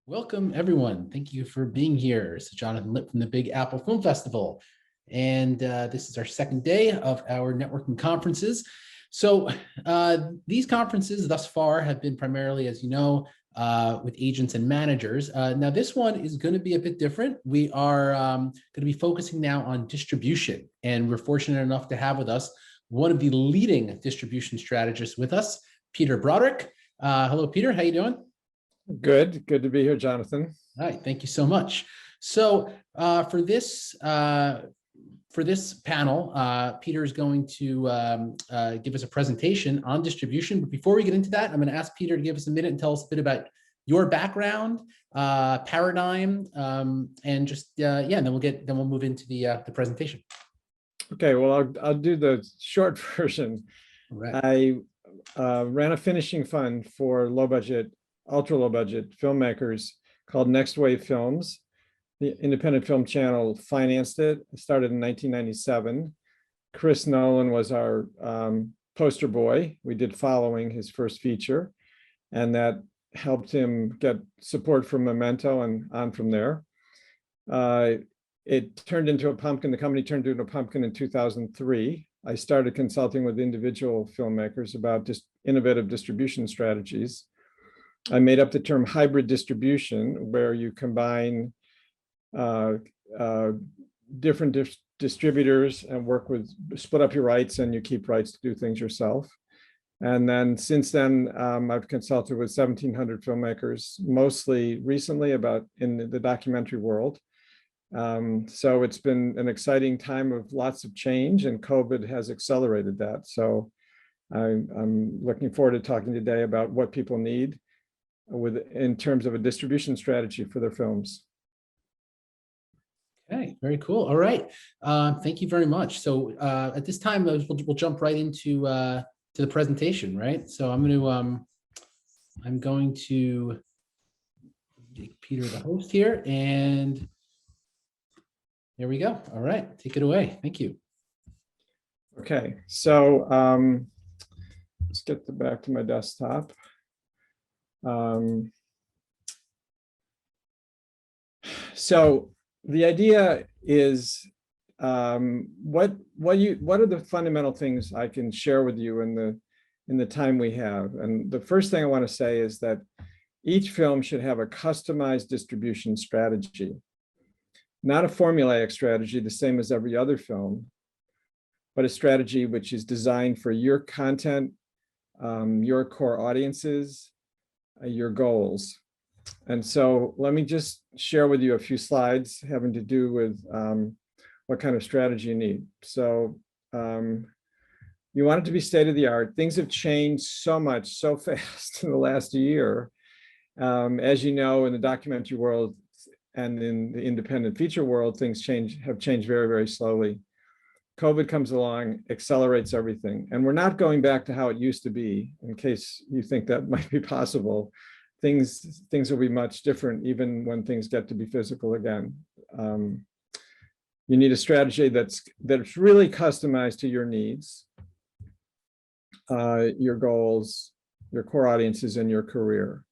Welcome, everyone. Thank you for being here. This is Jonathan Lipp from the Big Apple Film Festival. And this is our second day of our networking conferences. So these conferences thus far have been primarily, as you know, with agents and managers. Now, this one is going to be a bit different. We are going to be focusing now on distribution. And we're fortunate enough to have with us one of the leading distribution strategists with us, Peter Broderick. Hello, Peter. How you doing? Good to be here, Jonathan. All right, thank you so much. So for this panel, Peter is going to give us a presentation on distribution. But before we get into that, I'm going to ask Peter to give us a minute and tell us a bit about your background, paradigm, and just and then we'll move into the presentation. Okay, well, I'll do the short version. Right. I ran a finishing fund for ultra low budget filmmakers called Next Wave Films. The independent film channel financed it. It started in 1997. Chris Nolan was our poster boy. We did Following, his first feature, and that helped him get support from Memento and on from there. It turned into a pumpkin. The company turned into a pumpkin in 2003. I started consulting with individual filmmakers about just innovative distribution strategies. I made up the term hybrid distribution, where you combine different distributors and split up your rights, and you keep rights to do things yourself. And then since then, I've consulted with 1,700 filmmakers, mostly recently in the documentary world. So it's been an exciting time of lots of change, and COVID has accelerated that. So I'm looking forward to talking today about what people need in terms of a distribution strategy for their films. Okay, very cool. All right, thank you very much. So at this time, we'll jump right into the presentation, right? So I'm going to make Peter the host here, and there we go. All right, take it away. Thank you. Okay, so let's get back to my desktop. So the idea is, what are the fundamental things I can share with you in the time we have? And the first thing I want to say is that each film should have a customized distribution strategy, not a formulaic strategy, the same as every other film, but a strategy which is designed for your content, your core audiences, your goals. And so let me just share with you a few slides having to do with what kind of strategy you need. So you want it to be state of the art. Things have changed so much, so fast in the last year. As you know, in the documentary world and in the independent feature world, things have changed very, very slowly. COVID comes along, accelerates everything. And we're not going back to how it used to be, in case you think that might be possible. Things will be much different even when things get to be physical again. You need a strategy that's really customized to your needs, your goals, your core audiences, and your career.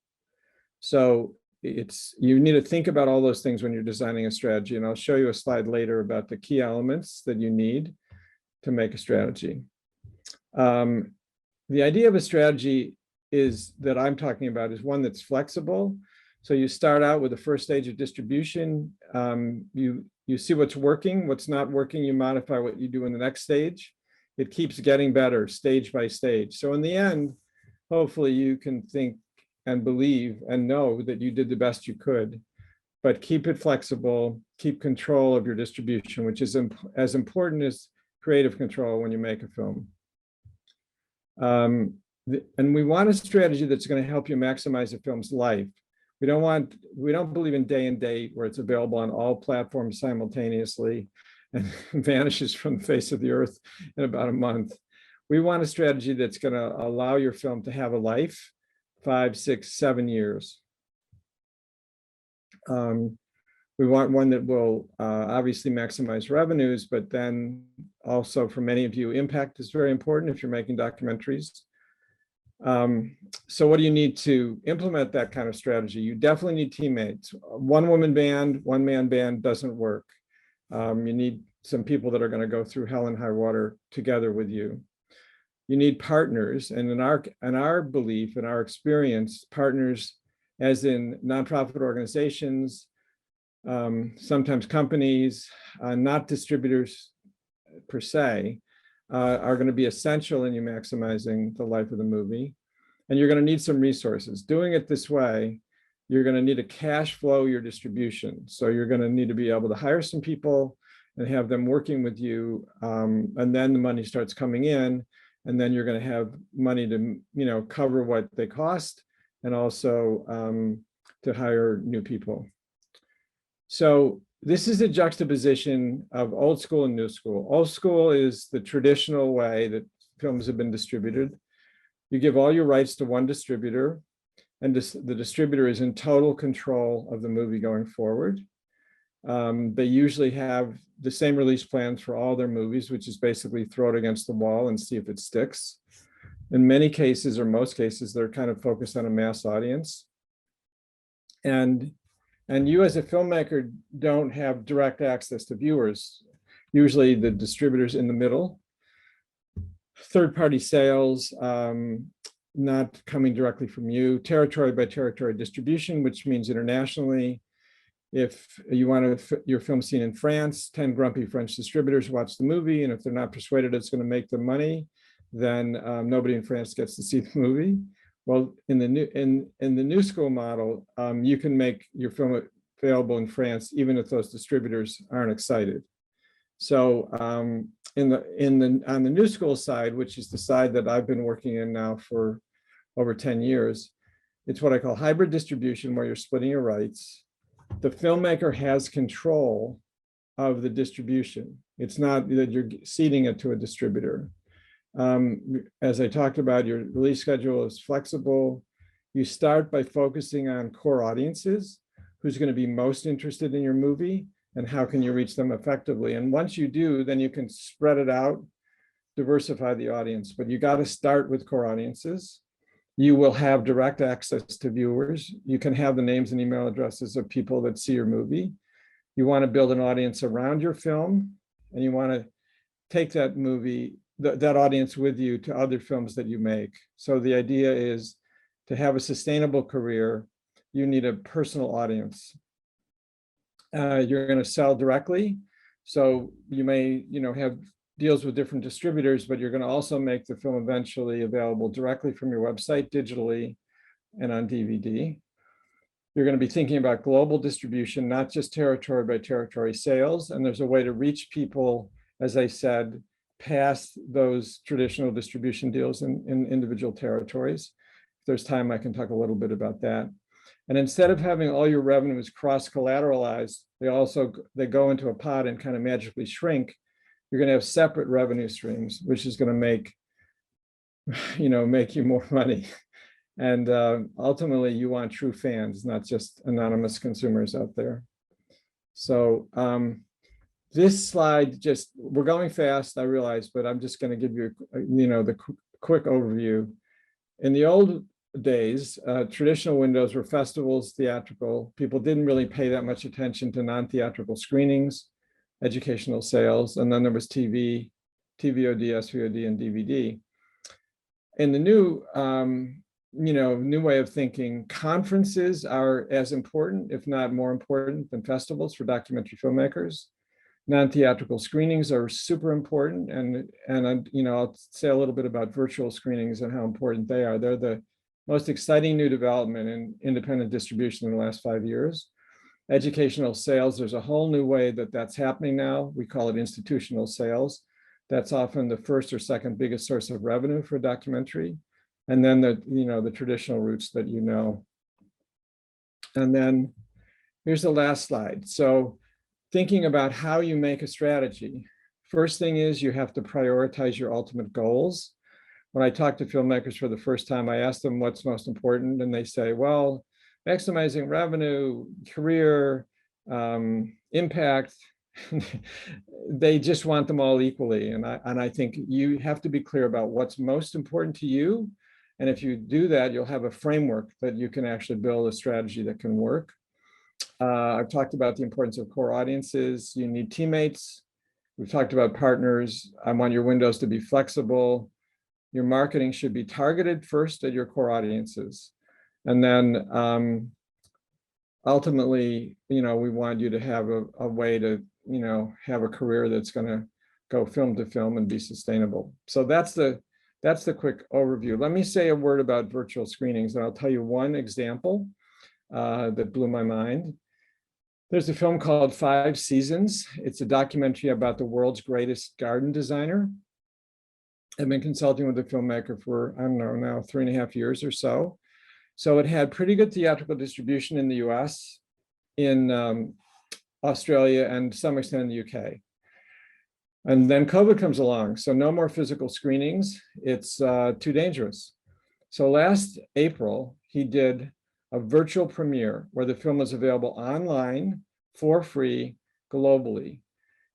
So you need to think about all those things when you're designing a strategy, and I'll show you a slide later about the key elements that you need to make a strategy. The idea of a strategy that I'm talking about is one that's flexible. So you start out with the first stage of distribution. You see what's working, what's not working, you modify what you do in the next stage. It keeps getting better stage by stage. So in the end, hopefully you can think and believe and know that you did the best you could, but keep it flexible, keep control of your distribution, which is as important as creative control when you make a film. And we want a strategy that's going to help you maximize a film's life. We don't believe in day and date where it's available on all platforms simultaneously and vanishes from the face of the earth in about a month. We want a strategy that's going to allow your film to have a life, 5, 6, 7 years. We want one that will obviously maximize revenues, but then also for many of you, impact is very important if you're making documentaries. So what do you need to implement that kind of strategy? You definitely need teammates. One woman band, one man band doesn't work. You need some people that are going to go through hell and high water together with you. You need partners, and in our belief, in our experience, partners, as in nonprofit organizations, sometimes companies, not distributors per se, are going to be essential in you maximizing the life of the movie. And you're going to need some resources. Doing it this way, you're going to need to cash flow your distribution. So you're going to need to be able to hire some people and have them working with you. And then the money starts coming in, and then you're going to have money to, cover what they cost, and also to hire new people. So this is a juxtaposition of old school and new school. Old school is the traditional way that films have been distributed. You give all your rights to one distributor, and the distributor is in total control of the movie going forward. They usually have the same release plans for all their movies, which is basically throw it against the wall and see if it sticks. In many cases, or most cases, they're kind of focused on a mass audience. And you as a filmmaker don't have direct access to viewers. Usually the distributor's in the middle. Third-party sales, not coming directly from you. Territory by territory distribution, which means internationally. If you want your film seen in France, 10 grumpy French distributors watch the movie, and if they're not persuaded it's going to make them money, then nobody in France gets to see the movie. Well, in the new school model, you can make your film available in France even if those distributors aren't excited. So on the new school side, which is the side that I've been working in now for over 10 years, it's what I call hybrid distribution, where you're splitting your rights. The filmmaker has control of the distribution. It's not that you're ceding it to a distributor. As I talked about, your release schedule is flexible. You start by focusing on core audiences, who's going to be most interested in your movie, and how can you reach them effectively. And once you do, then you can spread it out, diversify the audience. But you got to start with core audiences. You will have direct access to viewers. You can have the names and email addresses of people that see your movie. You want to build an audience around your film, and you want to take that movie, that audience with you to other films that you make. So the idea is to have a sustainable career, you need a personal audience. You're going to sell directly. So you may, have deals with different distributors, but you're going to also make the film eventually available directly from your website, digitally, and on DVD. You're going to be thinking about global distribution, not just territory by territory sales. And there's a way to reach people, as I said, past those traditional distribution deals in individual territories. If there's time, I can talk a little bit about that. And instead of having all your revenues cross-collateralized, they go into a pot and kind of magically shrink. You're going to have separate revenue streams, which is going to make you more money. And ultimately, you want true fans, not just anonymous consumers out there. So this slide, we're going fast, I realize, but I'm just going to give you, the quick overview. In the old days, traditional windows were festivals, theatrical. People didn't really pay that much attention to non-theatrical screenings, educational sales, and then there was TV, TVOD, SVOD, and DVD. In the new, new way of thinking, conferences are as important, if not more important, than festivals for documentary filmmakers. Non-theatrical screenings are super important, and I'll say a little bit about virtual screenings and how important they are. They're the most exciting new development in independent distribution in the last 5 years. Educational sales, there's a whole new way that's happening now. We call it institutional sales. That's often the first or second biggest source of revenue for a documentary. And then the traditional routes that you know. And then here's the last slide. So thinking about how you make a strategy. First thing is you have to prioritize your ultimate goals. When I talk to filmmakers for the first time, I ask them what's most important, and they say, well, maximizing revenue, career, impact. They just want them all equally. And I think you have to be clear about what's most important to you And if you do that, you'll have a framework that you can actually build a strategy that can work. I've talked about the importance of core audiences. You need teammates. We've talked about partners. I want your windows to be flexible. Your marketing should be targeted first at your core audiences. And then ultimately, we want you to have a way to, have a career that's going to go film to film and be sustainable. So that's the quick overview. Let me say a word about virtual screenings, and I'll tell you one example that blew my mind. There's a film called 5 Seasons. It's a documentary about the world's greatest garden designer. I've been consulting with the filmmaker for, I don't know, now 3.5 years or so. So it had pretty good theatrical distribution in the US, in Australia, and to some extent in the UK. And then COVID comes along, so no more physical screenings. It's too dangerous. So last April, he did a virtual premiere where the film was available online for free globally.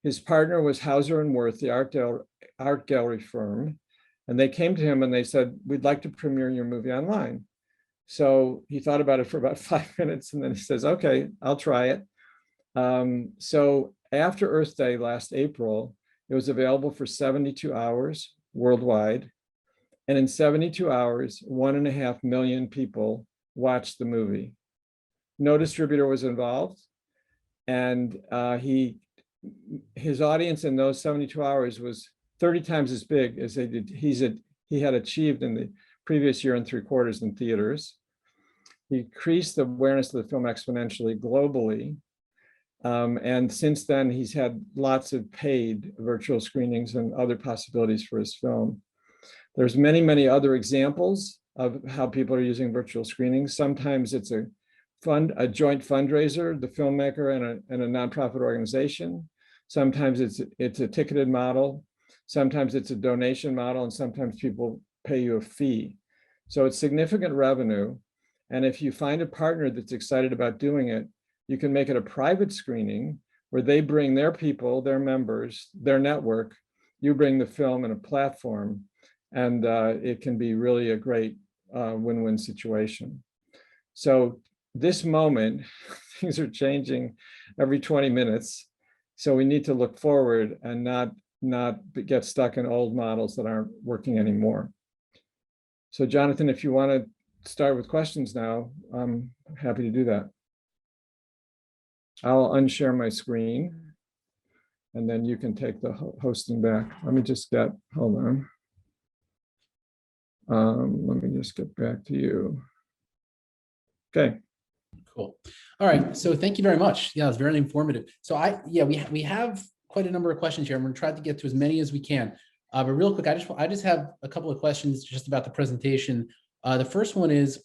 His partner was Hauser and Wirth, the art gallery firm, and they came to him and they said, "We'd like to premiere your movie online." So he thought about it for about 5 minutes, and then he says, "Okay, I'll try it." So after Earth Day last April, it was available for 72 hours worldwide. And in 72 hours, 1.5 million people watched the movie. No distributor was involved. And his audience in those 72 hours was 30 times as big as he had achieved in the previous year and 3/4 in theaters. He increased the awareness of the film exponentially globally. And since then, he's had lots of paid virtual screenings and other possibilities for his film. There's many, many other examples of how people are using virtual screenings. Sometimes it's a joint fundraiser, the filmmaker and a nonprofit organization. Sometimes it's a ticketed model. Sometimes it's a donation model, and sometimes people pay you a fee. So it's significant revenue. And if you find a partner that's excited about doing it, you can make it a private screening where they bring their people, their members, their network. You bring the film in a platform, and it can be really a great win-win situation. So this moment, things are changing every 20 minutes. So we need to look forward and not get stuck in old models that aren't working anymore. So Jonathan, if you want to start with questions now, I'm happy to do that. I'll unshare my screen, and then you can take the hosting back. Let me just hold on. Let me just get back to you. Okay. Cool. All right. So thank you very much. Yeah, it's very informative. So we have quite a number of questions here. I'm going to try to get to as many as we can. But real quick, I just have a couple of questions just about the presentation. The first one is,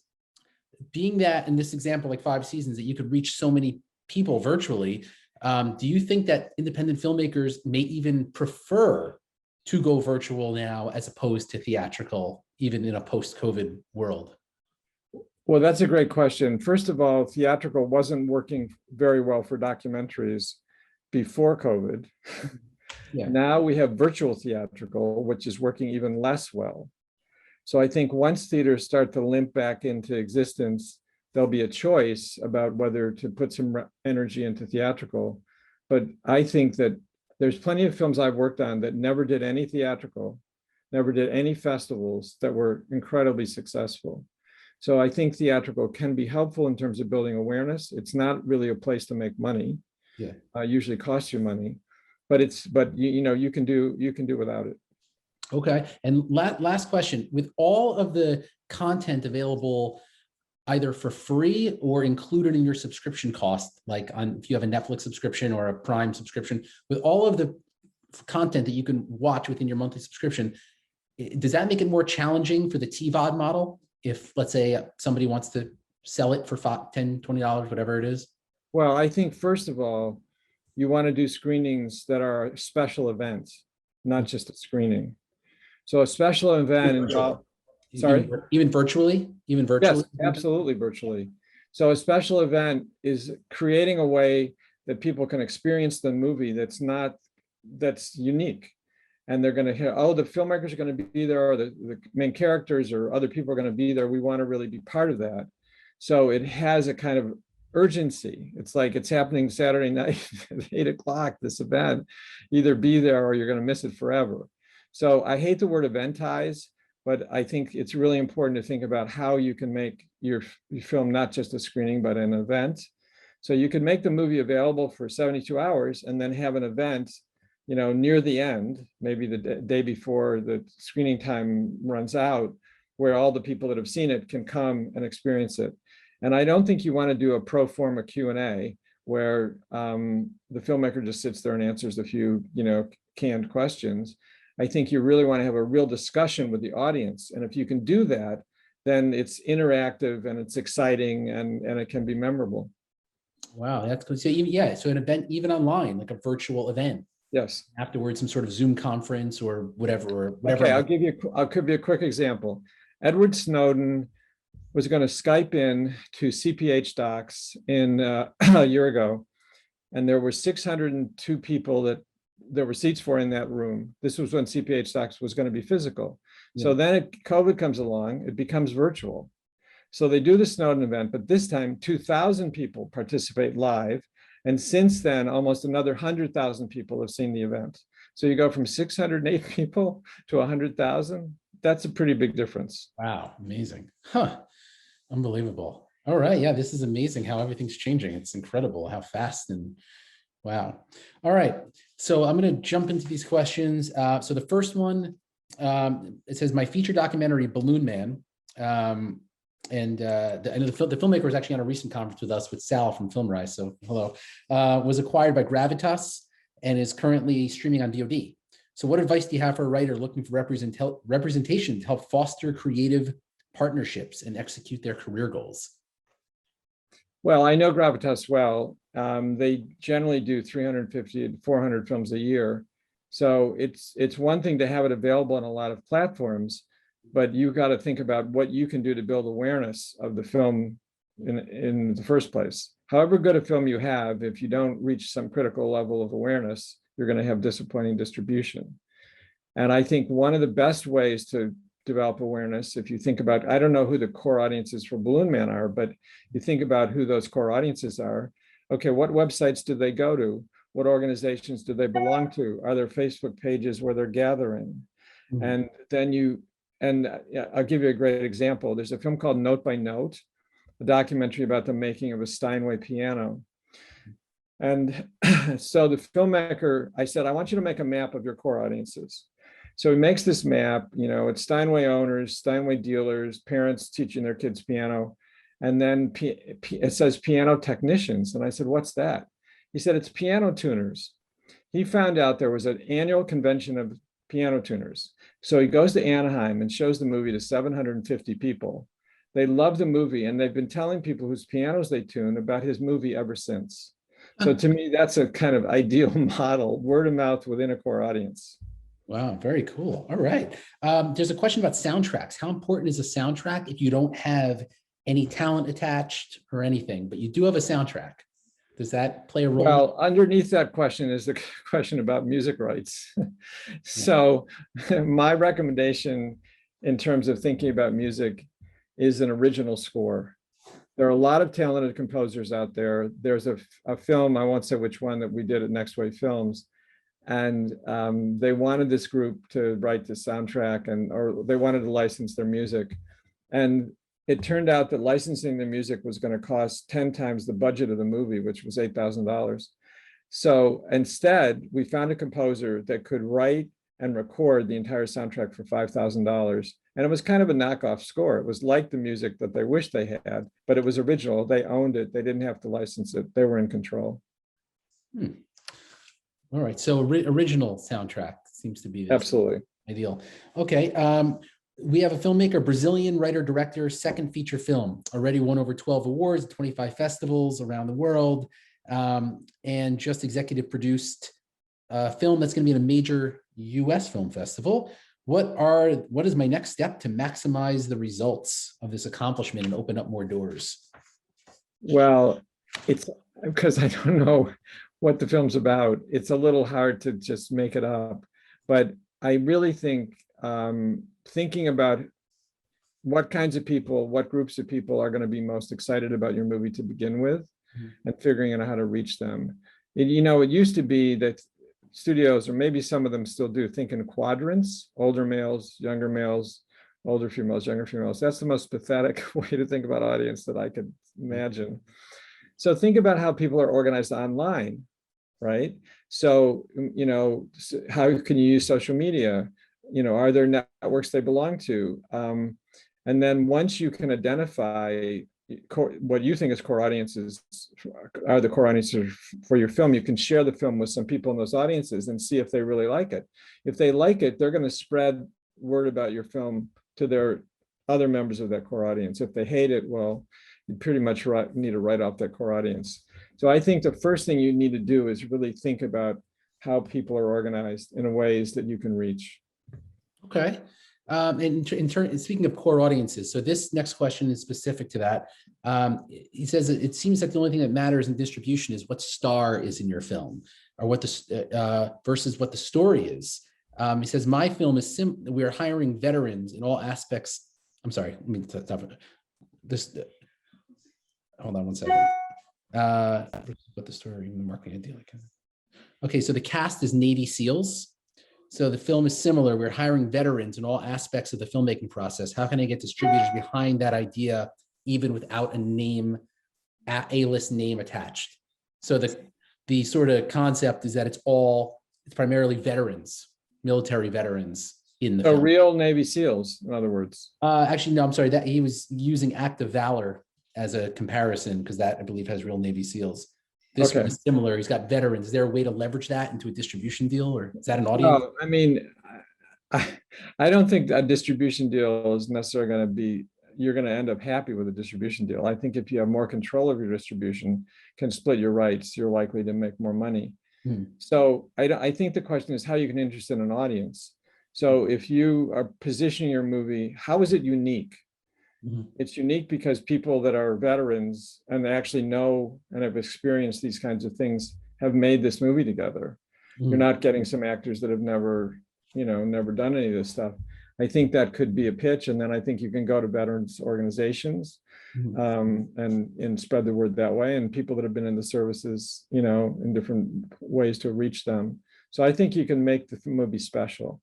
being that in this example, like 5 Seasons, that you could reach so many people virtually, do you think that independent filmmakers may even prefer to go virtual now as opposed to theatrical, even in a post-COVID world? Well, that's a great question. First of all, theatrical wasn't working very well for documentaries before COVID. Yeah. Now we have virtual theatrical, which is working even less well. So I think once theaters start to limp back into existence, there'll be a choice about whether to put some energy into theatrical. But I think that there's plenty of films I've worked on that never did any theatrical, never did any festivals, that were incredibly successful. So I think theatrical can be helpful in terms of building awareness. It's not really a place to make money. Yeah. Usually costs you money, but you can do without it. Okay. And last question, with all of the content available either for free or included in your subscription cost, like if you have a Netflix subscription or a Prime subscription, with all of the content that you can watch within your monthly subscription, does that make it more challenging for the TVOD model? If, let's say, somebody wants to sell it for $10, $20, whatever it is? Well, I think first of all, you want to do screenings that are special events, not just a screening. So a special event involves, sorry? Even virtually? Even virtually? Yes, absolutely virtually. So a special event is creating a way that people can experience the movie that's unique. and they're going to hear, oh, the filmmakers are going to be there, or the main characters or other people are going to be there. We want to really be part of that. So it has a kind of urgency. It's like it's happening Saturday night at 8 o'clock, this event. Either be there or you're going to miss it forever. So I hate the word eventize, but I think it's really important to think about how you can make your film not just a screening, but an event. So you could make the movie available for 72 hours and then have an event, you know, near the end, maybe the day before the screening time runs out, where all the people that have seen it can come and experience it. And I don't think you want to do a pro forma Q&A where the filmmaker just sits there and answers a few, you know, canned questions. I think you really want to have a real discussion with the audience. And if you can do that, then it's interactive and it's exciting and it can be memorable. Wow, that's good. So even, so an event, even online, like a virtual event. Yes. Afterwards, some sort of Zoom conference or whatever. Okay, I'll give you a quick example. Edward Snowden was going to Skype in to CPH docs in a year ago, and there were 602 people that there were seats for in that room. This was when CPH docs was going to be physical. Yeah. So then COVID comes along, it becomes virtual. So they do the Snowden event, but this time 2,000 people participate live. And since then, almost another 100,000 people have seen the event. So you go from 608 people to 100,000. That's a pretty big difference. Wow, amazing. Huh, unbelievable. All right, yeah, this is amazing how everything's changing. It's incredible how fast and wow. All right, so I'm gonna jump into these questions. So the first one, it says, my feature documentary, Balloon Man, and the filmmaker was actually on a recent conference with us with Sal from FilmRise, so hello, was acquired by Gravitas and is currently streaming on VOD. So what advice do you have for a writer looking for representation to help foster creative partnerships and execute their career goals? Well, I know Gravitas well. They generally do 350 to 400 films a year. So it's one thing to have it available on a lot of platforms, but you've got to think about what you can do to build awareness of the film in the first place. However good a film you have, if you don't reach some critical level of awareness, you're going to have disappointing distribution. And I think one of the best ways to develop awareness, if you think about, I don't know who the core audiences for Balloon Man are, but you think about who those core audiences are. Okay, what websites do they go to? What organizations do they belong to? Are there Facebook pages where they're gathering? Mm-hmm. And then I'll give you a great example. There's a film called Note by Note, a documentary about the making of a Steinway piano. And so the filmmaker, I said, I want you to make a map of your core audiences. So he makes this map, you know, it's Steinway owners, Steinway dealers, parents teaching their kids piano. And then it says piano technicians. And I said, what's that? He said, it's piano tuners. He found out there was an annual convention of piano tuners. So he goes to Anaheim and shows the movie to 750 people. They love the movie, and they've been telling people whose pianos they tune about his movie ever since. So to me, that's a kind of ideal model, word of mouth within a core audience. Wow, very cool. All right. There's a question about soundtracks. How important is a soundtrack if you don't have any talent attached or anything, but you do have a soundtrack? Does that play a role? Well, underneath that question is the question about music rights. So my recommendation in terms of thinking about music is an original score. There are a lot of talented composers out there. There's a film, I won't say which one, that we did at Next Wave Films. And they wanted this group to write the soundtrack, or they wanted to license their music. And it turned out that licensing the music was going to cost 10 times the budget of the movie, which was $8,000. So instead, we found a composer that could write and record the entire soundtrack for $5,000. And it was kind of a knockoff score. It was like the music that they wished they had, but it was original. They owned it. They didn't have to license it. They were in control. All right. So original soundtrack seems to be absolutely ideal. Okay. We have a filmmaker, Brazilian writer, director, second feature film, already won over 12 awards, 25 festivals around the world, and just executive produced a film that's going to be in a major US film festival. What is my next step to maximize the results of this accomplishment and open up more doors? Well, it's because I don't know what the film's about. It's a little hard to just make it up, but I really think thinking about what kinds of people, what groups of people are going to be most excited about your movie to begin with, and figuring out how to reach them. It used to be that studios, or maybe some of them still do, think in quadrants: older males, younger males, older females, younger females. That's the most pathetic way to think about audience that I could imagine. So think about how people are organized online, right? So, how can you use social media? Are there networks they belong to? And then once you can identify what you think is core audiences, are the core audiences for your film, you can share the film with some people in those audiences and see if they really like it. If they like it, they're going to spread word about your film to their other members of that core audience. If they hate it, well, you pretty much need to write off that core audience. So I think the first thing you need to do is really think about how people are organized in ways that you can reach. Okay. Speaking of core audiences, so this next question is specific to that. He says it seems like the only thing that matters in distribution is what star is in your film, or what the versus what the story is. He says my film is we are hiring veterans in all aspects. I'm sorry. Let me stop this. Hold on one second. What the story, the marketing idea. Okay, so the cast is Navy SEALs. So the film is similar. We're hiring veterans in all aspects of the filmmaking process. How can I get distributors behind that idea, even without a A-list name attached? So the sort of concept is that it's primarily veterans, military veterans in the film. Real Navy SEALs, in other words. Actually, no, I'm sorry. That he was using Act of Valor as a comparison, because that, I believe, has real Navy SEAls. This one is similar. He's got veterans. Is there a way to leverage that into a distribution deal, or is that an audience? No, I mean, I don't think a distribution deal is necessarily going to be, you're going to end up happy with a distribution deal. I think if you have more control of your distribution, can split your rights, you're likely to make more money. So I think the question is how you can interest in an audience. So if you are positioning your movie, how is it unique? It's unique because people that are veterans and actually know and have experienced these kinds of things have made this movie together. You're not getting some actors that have never done any of this stuff. I think that could be a pitch. And then I think you can go to veterans organizations and spread the word that way, and people that have been in the services, in different ways to reach them. So I think you can make the movie special.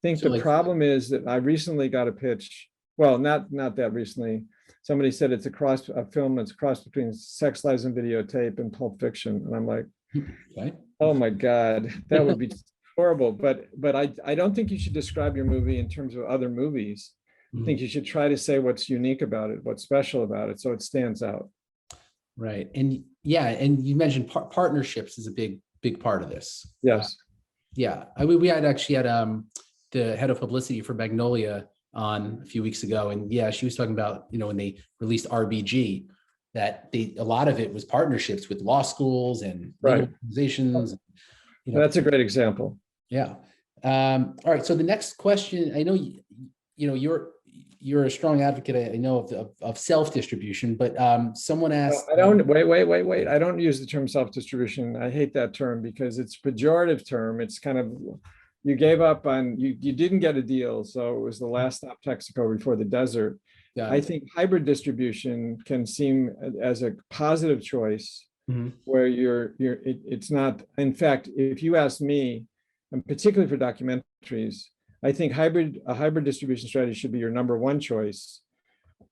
I think the problem is that I recently got a pitch. Well, not that recently. Somebody said it's a film that's a cross between Sex, Lies, and Videotape and Pulp Fiction. And I'm like, oh my God, that would be horrible. But I don't think you should describe your movie in terms of other movies. I think you should try to say what's unique about it, what's special about it, so it stands out. Right. And you mentioned partnerships is a big part of this. Yes. We actually had the head of publicity for Magnolia on a few weeks ago, and she was talking about when they released RBG, that a lot of it was partnerships with law schools and organizations. That's a great example. All right, so the next question, I know you're a strong advocate, I know, of self-distribution, but someone asked. I don't wait. I don't use the term self-distribution. I hate that term because it's a pejorative term. It's kind of, you gave up on, you didn't get a deal, so it was the last stop Texaco before the desert. I think hybrid distribution can seem as a positive choice, where it's not. In fact, if you ask me, and particularly for documentaries, I think a hybrid distribution strategy should be your number one choice.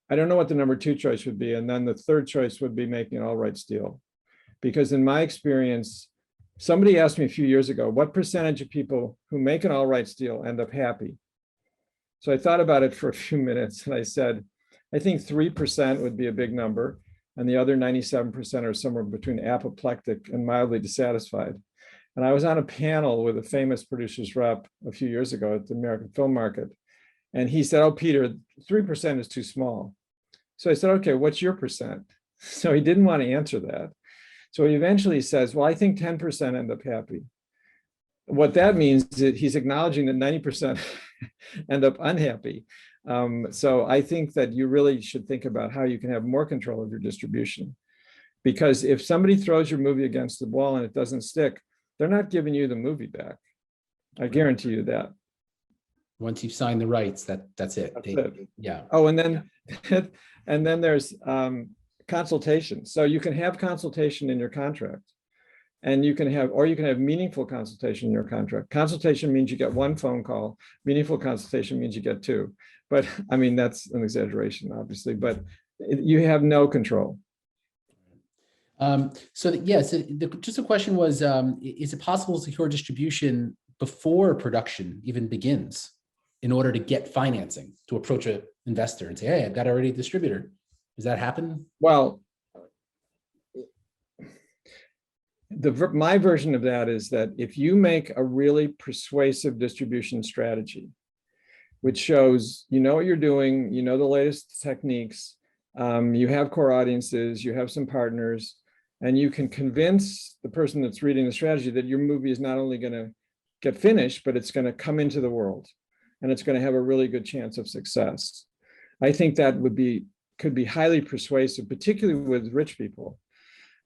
I don't know what the number two choice would be, and then the third choice would be making an all rights deal, because in my experience, somebody asked me a few years ago, what percentage of people who make an all rights deal end up happy? So I thought about it for a few minutes, and I said, I think 3% would be a big number, and the other 97% are somewhere between apoplectic and mildly dissatisfied. And I was on a panel with a famous producer's rep a few years ago at the American film market, and he said, oh, Peter, 3% is too small. So I said, okay, what's your percent? So he didn't want to answer that. So he eventually says, well, I think 10% end up happy. What that means is that he's acknowledging that 90% end up unhappy. So I think that you really should think about how you can have more control of your distribution. Because if somebody throws your movie against the wall and it doesn't stick, they're not giving you the movie back. I guarantee you that. Once you've signed the rights, that's it. That's it. Yeah. Oh, and then and then there's consultation. So you can have consultation in your contract, and you can have meaningful consultation in your contract. Consultation means you get one phone call. Meaningful consultation means you get two. But I mean, that's an exaggeration, obviously, but you have no control. So just a question was, is it possible to secure distribution before production even begins in order to get financing, to approach an investor and say, hey, I've got already a distributor? Does that happen? Well, my version of that is that if you make a really persuasive distribution strategy, which shows you know what you're doing, you know the latest techniques, you have core audiences, you have some partners, and you can convince the person that's reading the strategy that your movie is not only going to get finished, but it's going to come into the world, and it's going to have a really good chance of success. I think that could be highly persuasive, particularly with rich people.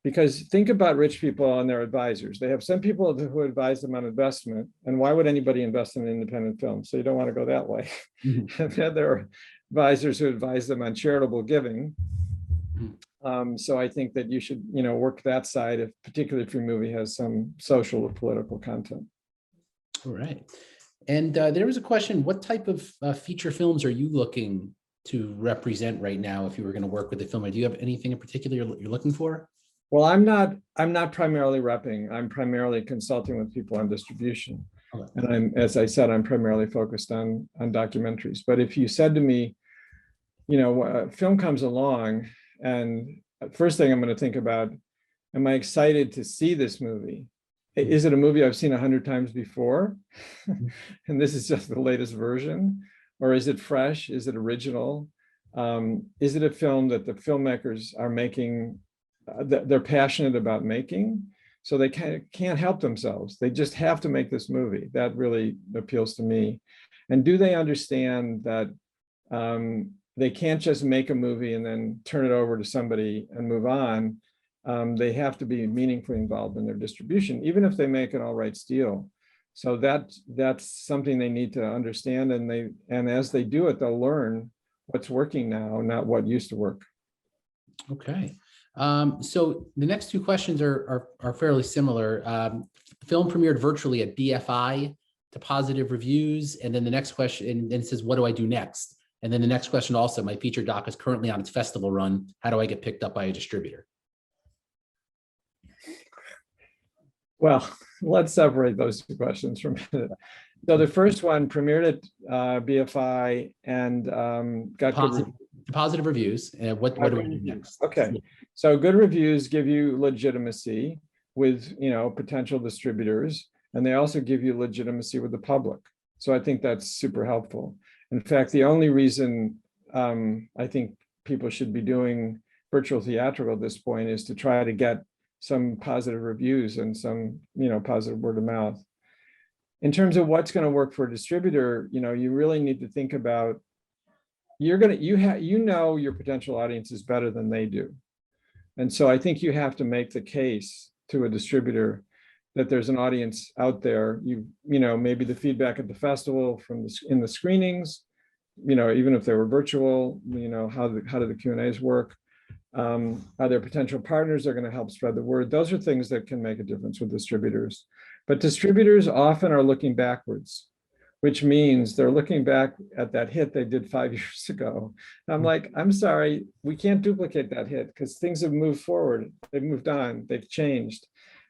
Because think about rich people and their advisors. They have some people who advise them on investment. And why would anybody invest in an independent film? So you don't want to go that way. Mm-hmm. And then there are advisors who advise them on charitable giving. Mm-hmm. So I think that you should, work that side, particularly if your movie has some social or political content. All right. And there was a question, what type of feature films are you looking to represent right now if you were going to work with a film? Do you have anything in particular you're looking for? Well, I'm not primarily repping. I'm primarily consulting with people on distribution. Okay. And as I said, I'm primarily focused on documentaries. But if you said to me, a film comes along, and first thing I'm going to think about, am I excited to see this movie? Is it a movie I've seen 100 times before? And this is just the latest version? Or is it fresh? Is it original? Is it a film that the filmmakers are making, that they're passionate about making, so they can't help themselves? They just have to make this movie. That really appeals to me. And do they understand that they can't just make a movie and then turn it over to somebody and move on? They have to be meaningfully involved in their distribution, even if they make an all rights deal. So that's something they need to understand, and as they do it, they'll learn what's working now, not what used to work. Okay. So the next two questions are fairly similar. Film premiered virtually at BFI to positive reviews. And then the next question, and it says, what do I do next? And then the next question also, my feature doc is currently on its festival run. How do I get picked up by a distributor? Well, let's separate those two questions for a minute. So the first one premiered at BFI and got positive reviews. And what do I do next? Okay, so good reviews give you legitimacy with potential distributors, and they also give you legitimacy with the public. So I think that's super helpful. In fact, the only reason I think people should be doing virtual theatrical at this point is to try to get some positive reviews and some positive word of mouth. In terms of what's going to work for a distributor, you really need to think about, your potential audience is better than they do. And so I think you have to make the case to a distributor that there's an audience out there. Maybe the feedback at the festival in the screenings, even if they were virtual, how do the Q&As work? Are there potential partners that are going to help spread the word? Those are things that can make a difference with distributors. But distributors often are looking backwards, which means they're looking back at that hit they did 5 years ago. And I'm like, I'm sorry, we can't duplicate that hit because things have moved forward. They've moved on, they've changed.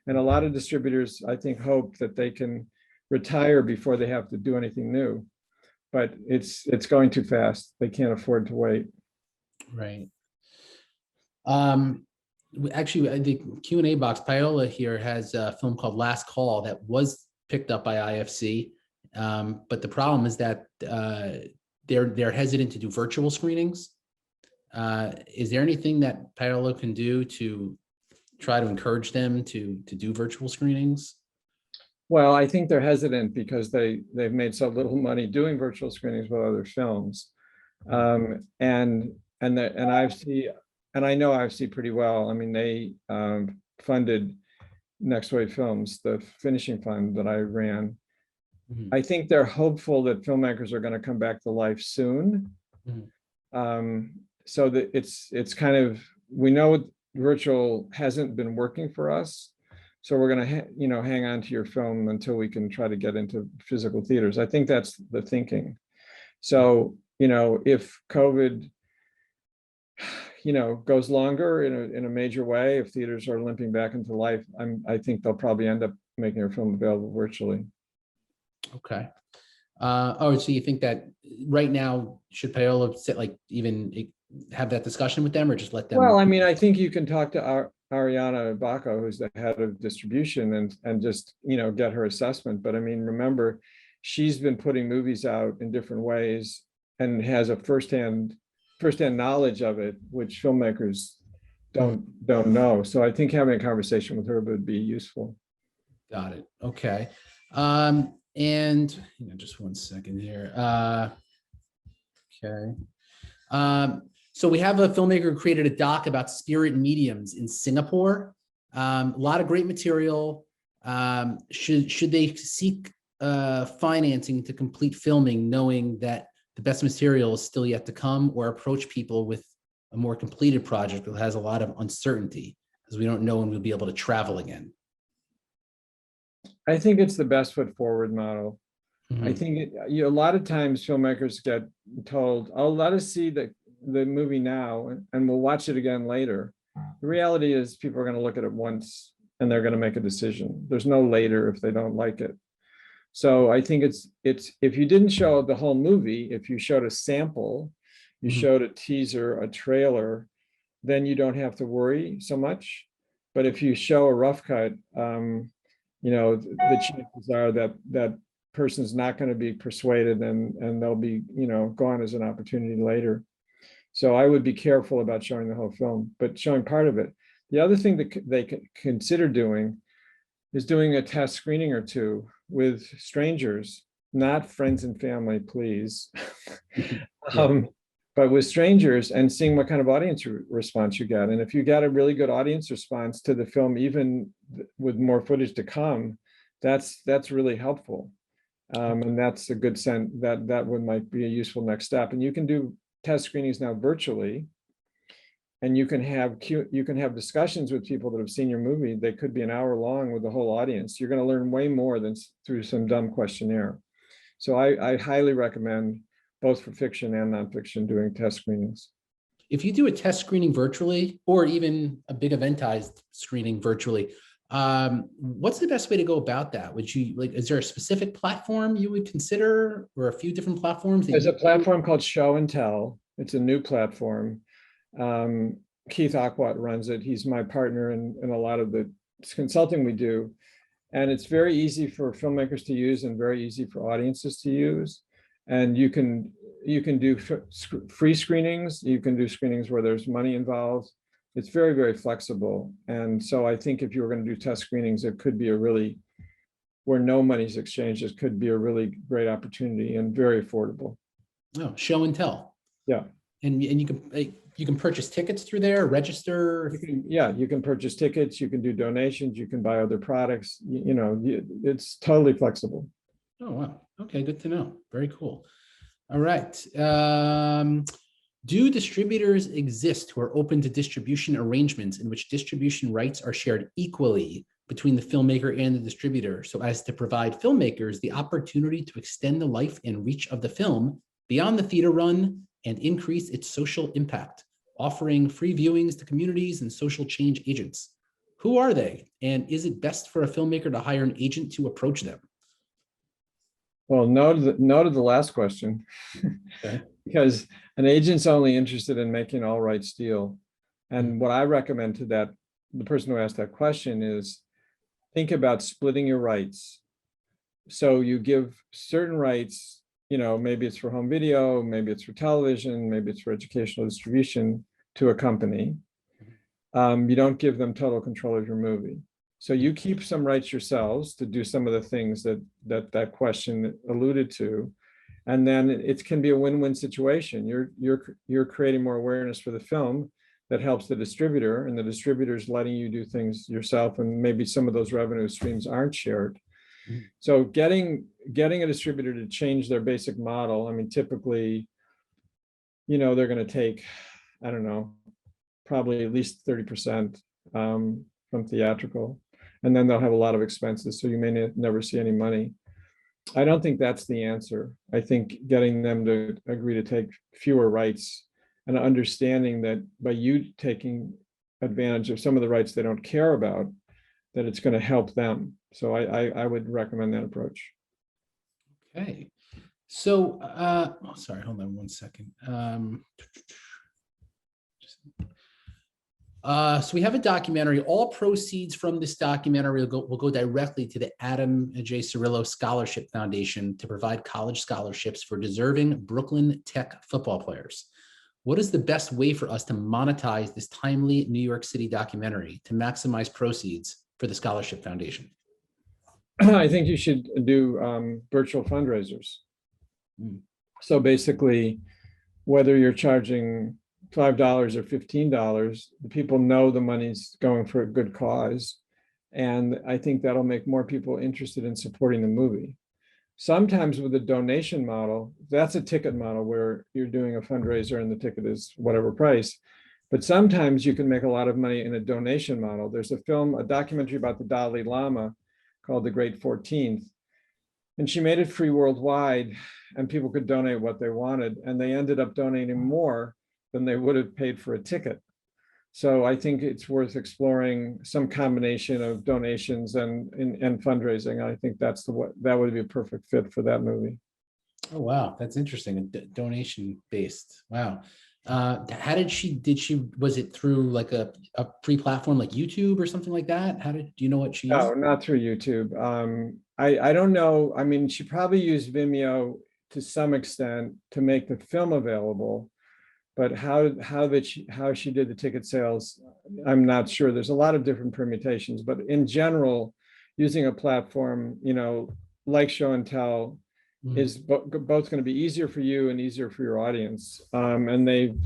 And a lot of distributors, I think, hope that they can retire before they have to do anything new. But it's going too fast. They can't afford to wait. Right. Actually, the Q&A box, Paola here has a film called Last Call that was picked up by IFC. But the problem is that they're hesitant to do virtual screenings. Is there anything that Paola can do to try to encourage them to do virtual screenings? Well, I think they're hesitant because they've made so little money doing virtual screenings with other films. And IFC, and I know IFC pretty well. I mean, they funded Next Wave Films, the finishing fund that I ran. Mhm. I think they're hopeful that filmmakers are going to come back to life soon. Mhm. So that it's kind of, we know virtual hasn't been working for us. So we're going to, hang on to your film until we can try to get into physical theaters. I think that's the thinking. So, if COVID, goes longer in a major way, if theaters are limping back into life, I think they'll probably end up making their film available virtually. Okay. So you think that right now should Paola sit even have that discussion with them, or just let them? Well, I mean, I think you can talk to Ariana Bacco, who's the head of distribution, and just get her assessment. But I mean, remember, she's been putting movies out in different ways and has a firsthand knowledge of it, which filmmakers don't know. So I think having a conversation with her would be useful. Got it. Okay. And just one second here. Okay. So we have a filmmaker who created a doc about spirit mediums in Singapore. A lot of great material. Should they seek financing to complete filming, knowing that the best material is still yet to come, or approach people with a more completed project that has a lot of uncertainty, because we don't know when we'll be able to travel again? I think it's the best foot forward model. Mm-hmm. I think a lot of times filmmakers get told, "Oh, let us see the movie now, and we'll watch it again later." The reality is, people are going to look at it once and they're going to make a decision. There's no later if they don't like it. So I think it's if you didn't show the whole movie, if you showed a sample, you showed a teaser, a trailer, then you don't have to worry so much. But if you show a rough cut, the chances are that person's not going to be persuaded, and they'll be gone as an opportunity later. So I would be careful about showing the whole film, but showing part of it. The other thing that they could consider doing is doing a test screening or two with strangers, not friends and family, please. But with strangers, and seeing what kind of audience response you get. And if you get a really good audience response to the film, even with more footage to come, that's really helpful. And that's a good sense that might be a useful next step. And you can do test screenings now virtually, and you can have discussions with people that have seen your movie. They could be an hour long with the whole audience. You're going to learn way more than through some dumb questionnaire. So I highly recommend, both for fiction and nonfiction, doing test screenings. If you do a test screening virtually, or even a big eventized screening virtually, what's the best way to go about that? Would you is there a specific platform you would consider, or a few different platforms? There's a platform called Show and Tell. It's a new platform. Keith Aquat runs it. He's my partner in a lot of the consulting we do. And it's very easy for filmmakers to use and very easy for audiences to use. And you can do free screenings. You can do screenings where there's money involved. It's very, very flexible. And so I think if you were going to do test screenings, it could be where no money's exchanged, it could be a really great opportunity and very affordable. Oh, Show and Tell. Yeah. And you can purchase tickets through there, register. You can purchase tickets, you can do donations, you can buy other products, it's totally flexible. Oh, wow. Okay, good to know. Very cool. All right. Do distributors exist who are open to distribution arrangements in which distribution rights are shared equally between the filmmaker and the distributor, so as to provide filmmakers the opportunity to extend the life and reach of the film beyond the theater run and increase its social impact, offering free viewings to communities and social change agents? Who are they? And is it best for a filmmaker to hire an agent to approach them? Well, no to the last question. Okay. Because an agent's only interested in making all rights deal. And what I recommend to the person who asked that question is, think about splitting your rights. So you give certain rights, maybe it's for home video, maybe it's for television, maybe it's for educational distribution, to a company. You don't give them total control of your movie. So you keep some rights yourselves to do some of the things that question alluded to. And then it can be a win-win situation. You're creating more awareness for the film that helps the distributor, and the distributor's letting you do things yourself, and maybe some of those revenue streams aren't shared. Mhm. So getting a distributor to change their basic model, I mean, typically, they're going to take, I don't know, probably at least 30% from theatrical, and then they'll have a lot of expenses, so you may never see any money. I don't think that's the answer. I think getting them to agree to take fewer rights and understanding that by you taking advantage of some of the rights they don't care about, that it's going to help them. So I would recommend that approach. Okay. So, sorry, hold on one second. So we have a documentary. All proceeds from this documentary will go directly to the Adam J. Cirillo Scholarship Foundation to provide college scholarships for deserving Brooklyn Tech football players. What is the best way for us to monetize this timely New York City documentary to maximize proceeds for the Scholarship Foundation? I think you should do virtual fundraisers. So basically, whether you're charging $5 or $15, the people know the money's going for a good cause. And I think that'll make more people interested in supporting the movie. Sometimes with a donation model, that's a ticket model where you're doing a fundraiser and the ticket is whatever price. But sometimes you can make a lot of money in a donation model. There's a documentary about the Dalai Lama called The Great 14th. And she made it free worldwide, and people could donate what they wanted. And they ended up donating more than they would have paid for a ticket. So I think it's worth exploring some combination of donations and fundraising. I think that would be a perfect fit for that movie. Oh, wow. That's interesting. Donation based. Wow. How was it through like a free platform like YouTube or something like that? Do you know what she used? No, not through YouTube. I don't know. I mean, she probably used Vimeo to some extent to make the film available. But how she did the ticket sales, I'm not sure. There's a lot of different permutations, but in general, using a platform, like Show and Tell, is both going to be easier for you and easier for your audience. And they've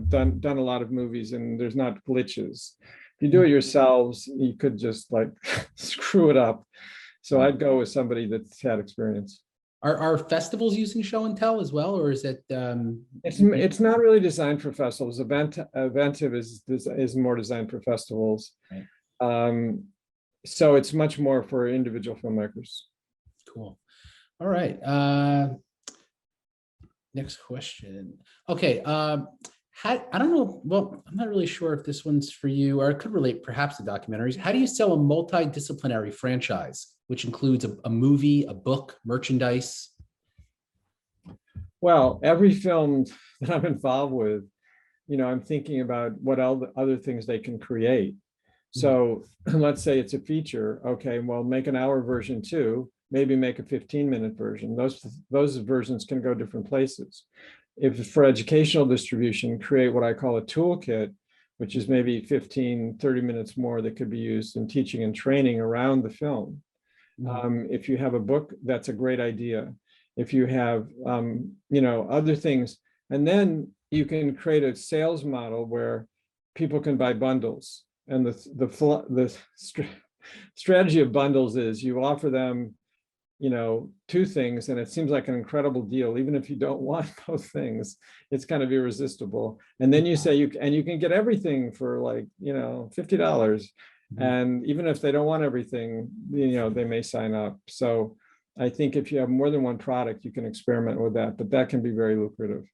done a lot of movies, and there's not glitches. If you do it yourselves, you could just like screw it up. So I'd go with somebody that's had experience. Are festivals using Show and Tell as well, or is it? It's not really designed for festivals. Eventive is more designed for festivals. Right. So it's much more for individual filmmakers. Cool. All right. Next question. Okay. I don't know. Well, I'm not really sure if this one's for you, or it could relate perhaps to documentaries. How do you sell a multidisciplinary franchise, which includes a movie, a book, merchandise? Well, every film that I'm involved with, I'm thinking about what other things they can create. So let's say it's a feature. Okay, well, make an hour version too, maybe make a 15-minute version. Those versions can go different places. If for educational distribution, create what I call a toolkit, which is maybe 15, 30 minutes more that could be used in teaching and training around the film. If you have a book, that's a great idea. If you have, other things, and then you can create a sales model where people can buy bundles. And the strategy of bundles is you offer them, two things, and it seems like an incredible deal. Even if you don't want both things, it's kind of irresistible. And then you say you can get everything for like, $50. And even if they don't want everything, they may sign up. So I think if you have more than one product, you can experiment with that, but that can be very lucrative.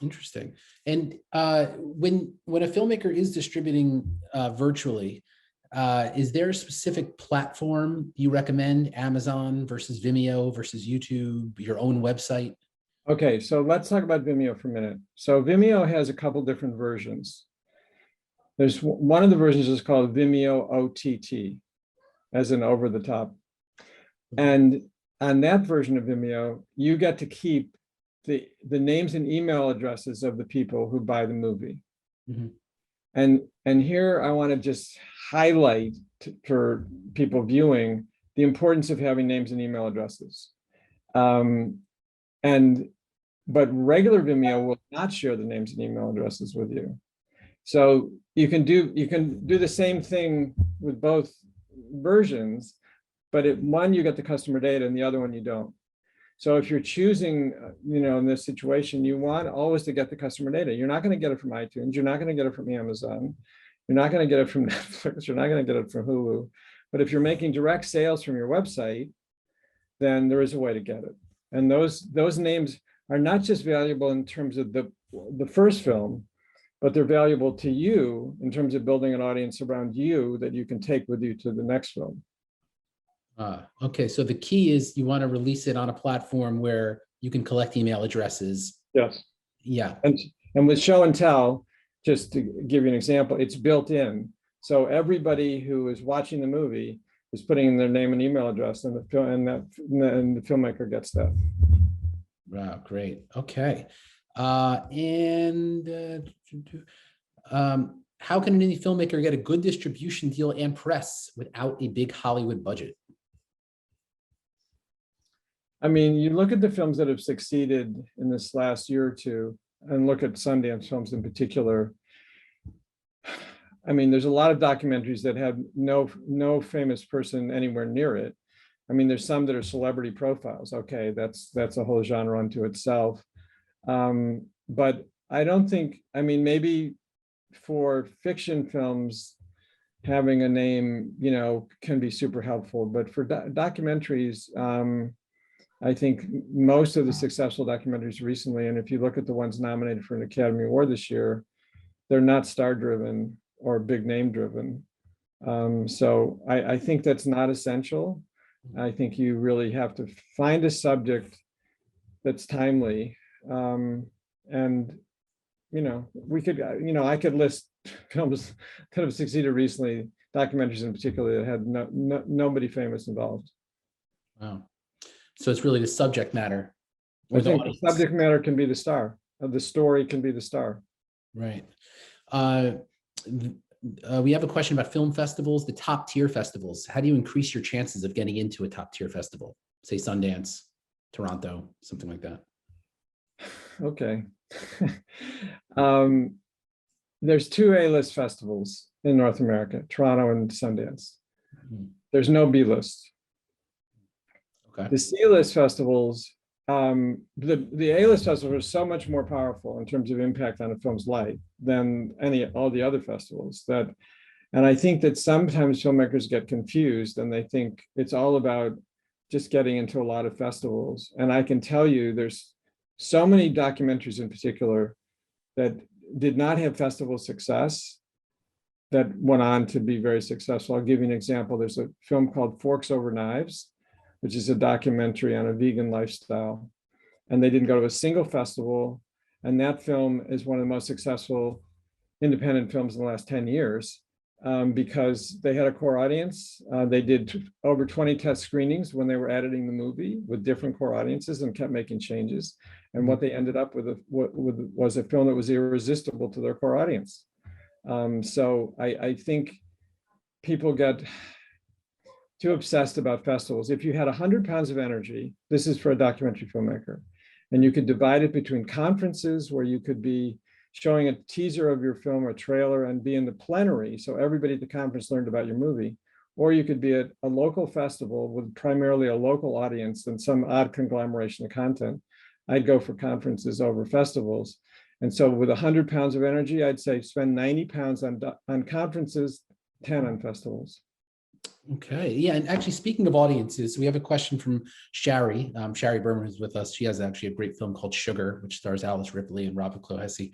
Interesting. And when a filmmaker is distributing virtually, is there a specific platform you recommend? Amazon versus Vimeo versus YouTube, your own website? Okay, so let's talk about Vimeo for a minute. So Vimeo has a couple different versions. There's one of the versions is called Vimeo OTT, as in over the top. And on that version of Vimeo, you get to keep the names and email addresses of the people who buy the movie. And here I want to just highlight for people viewing the importance of having names and email addresses. But regular Vimeo will not share the names and email addresses with you. So you can do the same thing with both versions, but one, you get the customer data and the other one you don't. So if you're choosing, in this situation, you want always to get the customer data. You're not going to get it from iTunes. You're not going to get it from Amazon. You're not going to get it from Netflix. You're not going to get it from Hulu. But if you're making direct sales from your website, then there is a way to get it. And those names are not just valuable in terms of the first film, but they're valuable to you in terms of building an audience around you that you can take with you to the next film. Okay, so the key is you want to release it on a platform where you can collect email addresses. Yes. Yeah. And with show and tell, just to give you an example, it's built in. So everybody who is watching the movie is putting in their name and email address, and the filmmaker gets that. Wow, great. Okay. How can an indie filmmaker get a good distribution deal and press without a big Hollywood budget? I mean, you look at the films that have succeeded in this last year or two, and look at Sundance films in particular. I mean, there's a lot of documentaries that have no famous person anywhere near it. I mean, there's some that are celebrity profiles. Okay, that's a whole genre unto itself. But I don't think, I mean, maybe for fiction films, having a name, can be super helpful. But for documentaries, I think most of the successful documentaries recently, and if you look at the ones nominated for an Academy Award this year, they're not star-driven or big name-driven. So I think that's not essential. I think you really have to find a subject that's timely. And, we could, I could list films that have succeeded recently, documentaries in particular, that had nobody famous involved. Wow. So it's really the subject matter. I think the subject matter can be the star, the story can be the star. Right. We have a question about film festivals, the top tier festivals. How do you increase your chances of getting into a top tier festival? Say Sundance, Toronto, something like that. Okay. There's two A-list festivals in North America, Toronto and Sundance. There's no B-list. Okay. The C-list festivals, the A-list festivals are so much more powerful in terms of impact on a film's life than all the other festivals. And I think that sometimes filmmakers get confused and they think it's all about just getting into a lot of festivals. And I can tell you there's so many documentaries in particular that did not have festival success that went on to be very successful. I'll give you an example. There's a film called Forks Over Knives, which is a documentary on a vegan lifestyle. And they didn't go to a single festival. And that film is one of the most successful independent films in the last 10 years because they had a core audience. They did over 20 test screenings when they were editing the movie with different core audiences and kept making changes. And what they ended up with was a film that was irresistible to their core audience. So I think people get too obsessed about festivals. If you had 100 pounds of energy, this is for a documentary filmmaker, and you could divide it between conferences where you could be showing a teaser of your film or trailer and be in the plenary, so everybody at the conference learned about your movie, or you could be at a local festival with primarily a local audience and some odd conglomeration of content. I'd go for conferences over festivals. And so with 100 pounds of energy, I'd say spend 90 pounds on conferences, 10 on festivals. Okay. Yeah. And actually, speaking of audiences, we have a question from Shari. Shari Berman is with us. She has actually a great film called Sugar, which stars Alice Ripley and Robert Clohessy,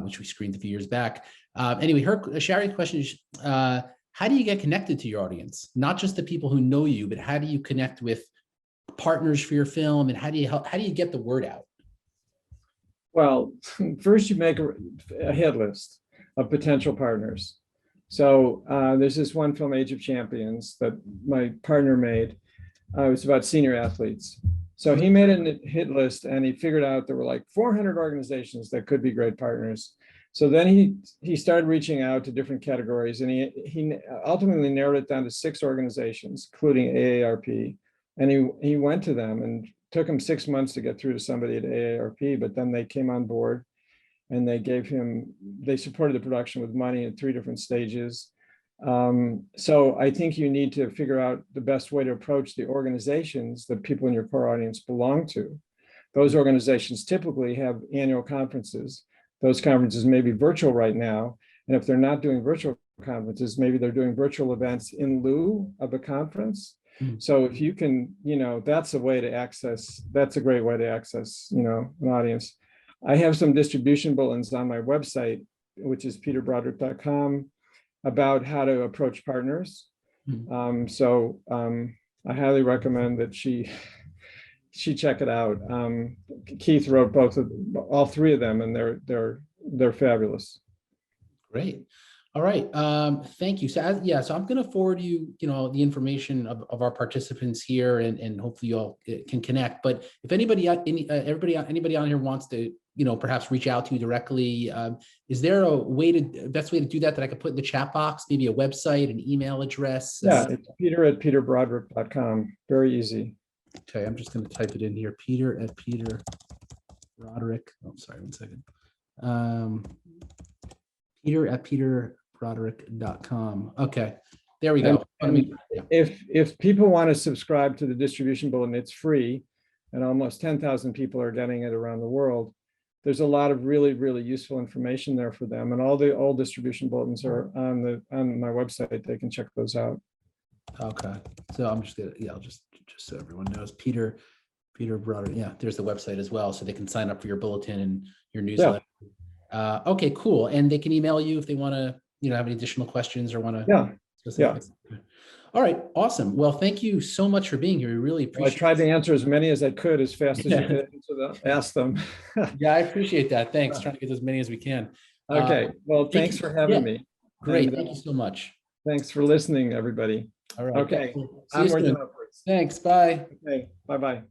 which we screened a few years back. Anyway, Shari's question is, how do you get connected to your audience? Not just the people who know you, but how do you connect with partners for your film? And how do you get the word out? Well, first you make a hit list of potential partners. So there's this one film, Age of Champions, that my partner made. It was about senior athletes. So he made a hit list and he figured out there were like 400 organizations that could be great partners. So then he started reaching out to different categories and he ultimately narrowed it down to 6 organizations, including AARP. And he went to them and took him 6 months to get through to somebody at AARP, but then they came on board. And they supported the production with money at 3 different stages. So I think you need to figure out the best way to approach the organizations that people in your core audience belong to. Those organizations typically have annual conferences. Those conferences may be virtual right now. And if they're not doing virtual conferences, maybe they're doing virtual events in lieu of a conference. So if you can, that's a way to access, that's a great way to access, an audience. I have some distribution bulletins on my website, which is peterbroderick.com, about how to approach partners. I highly recommend that she check it out. Keith wrote all three of them, and they're fabulous. Great. All right. Thank you. So so I'm going to forward you, the information of our participants here, and hopefully you all can connect. But if anybody on here wants to, perhaps reach out to you directly, is there best way to do that I could put in the chat box? Maybe a website, an email address? Yeah, it's peter@peterbroderick.com. Very easy. Okay, I'm just going to type it in here. Peter@peterbroderick. Oh, sorry, 1 second. Peter@peterbroderick.com. Okay, there we go. If people want to subscribe to the distribution bulletin, it's free, and almost 10,000 people are getting it around the world. There's a lot of really, really useful information there for them, and all the old distribution bulletins are on my website. They can check those out. Okay, so I'm just gonna, I'll just so everyone knows, Peter Broderick. Yeah, there's the website as well, so they can sign up for your bulletin and your newsletter. Yeah. Okay, cool. And they can email you if they want to, have any additional questions or want to. Yeah. All right, awesome. Well, thank you so much for being here. We really appreciate it. I tried to answer as many as I could, as fast as you could ask them. Yeah, I appreciate that. Thanks. Trying to get as many as we can. Okay. Well, thanks for having me. Great. Thank you so much. Thanks for listening, everybody. All right. Okay. Onwards and upwards. Thanks. Bye. Okay. Bye-bye.